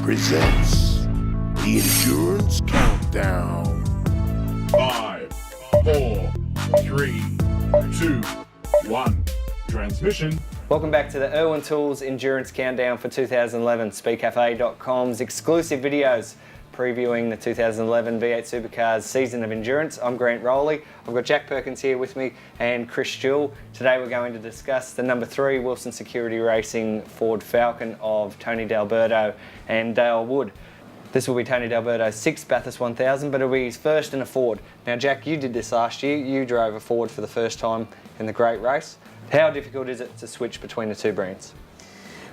presents the Endurance Countdown. 5, 4, 3, 2, 1. Transmission. Welcome back to the IRWIN Tools Endurance Countdown for 2011. Speedcafe.com's exclusive videos previewing the 2011 V8 Supercars season of endurance. I'm Grant Rowley. I've got Jack Perkins here with me and Chris Jewell. Today we're going to discuss the number 3 Wilson Security Racing Ford Falcon of Tony D'Alberto and Dale Wood. This will be Tony D'Alberto's 6th Bathurst 1000, but it'll be his first in a Ford. Now Jack, you did this last year. You drove a Ford for the first time in the Great Race. How difficult is it to switch between the two brands?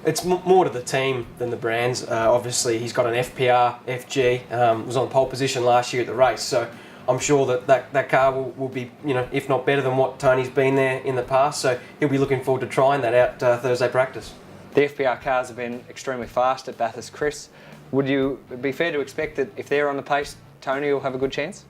It's more to the team than the brands. Obviously, he's got an FPR, FG, was on pole position last year at the race, so I'm sure that car will be, if not better than what Tony's been there in the past, so he'll be looking forward to trying that out Thursday practice. The FPR cars have been extremely fast at Bathurst. Chris, would you be fair to expect that if they're on the pace, Tony will have a good chance?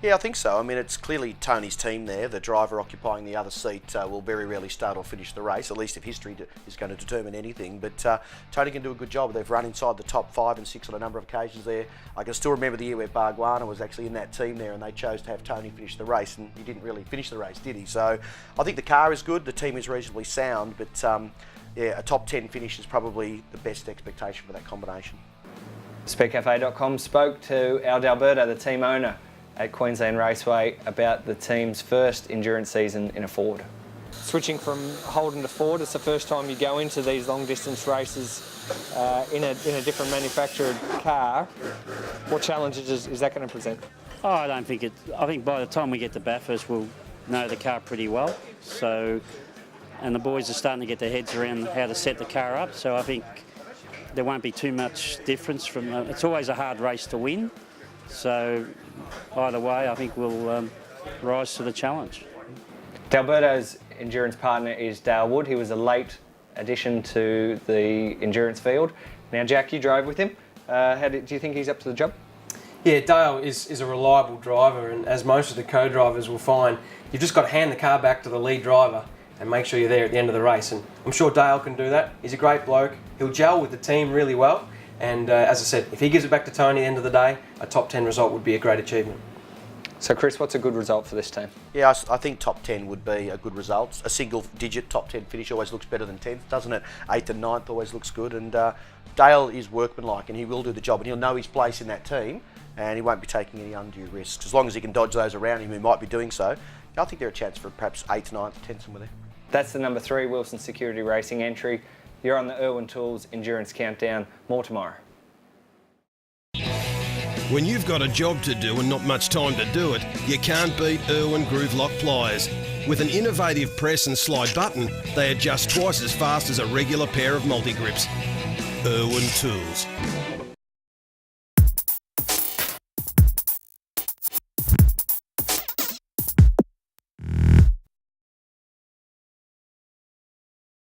Yeah, I think so. I mean, it's clearly Tony's team there. The driver occupying the other seat will very rarely start or finish the race, at least if history is going to determine anything. But Tony can do a good job. They've run inside the top 5 and 6 on a number of occasions there. I can still remember the year where Bargwana was actually in that team there and they chose to have Tony finish the race, and he didn't really finish the race, did he? So I think the car is good, the team is reasonably sound, but yeah, a top 10 finish is probably the best expectation for that combination. Speedcafe.com spoke to Al D'Alberto, the team owner at Queensland Raceway, about the team's first endurance season in a Ford. Switching from Holden to Ford, it's the first time you go into these long distance races in a different manufactured car. What challenges is that going to present? Oh, I think by the time we get to Bathurst we'll know the car pretty well. So, and the boys are starting to get their heads around how to set the car up, so I think there won't be too much difference from, it's always a hard race to win. So either way, I think we'll rise to the challenge. D'Alberto's endurance partner is Dale Wood. He was a late addition to the endurance field. Now, Jack, you drove with him. Do you think he's up to the job? Yeah, Dale is a reliable driver, and as most of the co-drivers will find, you've just got to hand the car back to the lead driver and make sure you're there at the end of the race. And I'm sure Dale can do that. He's a great bloke. He'll gel with the team really well. And as I said, if he gives it back to Tony at the end of the day, a top 10 result would be a great achievement. So Chris, what's a good result for this team? Yeah, I think top 10 would be a good result. A single digit top 10 finish always looks better than 10th, doesn't it? 8th and 9th always looks good, and Dale is workmanlike and he will do the job, and he'll know his place in that team and he won't be taking any undue risks. As long as he can dodge those around him who might be doing so, I think there's a chance for perhaps 8th, 9th, 10th, somewhere there. That's the number 3 Wilson Security Racing entry. You're on the IRWIN Tools Endurance Countdown. More tomorrow. When you've got a job to do and not much time to do it, you can't beat IRWIN Groove Lock pliers. With an innovative press and slide button, they adjust twice as fast as a regular pair of multi-grips. IRWIN Tools.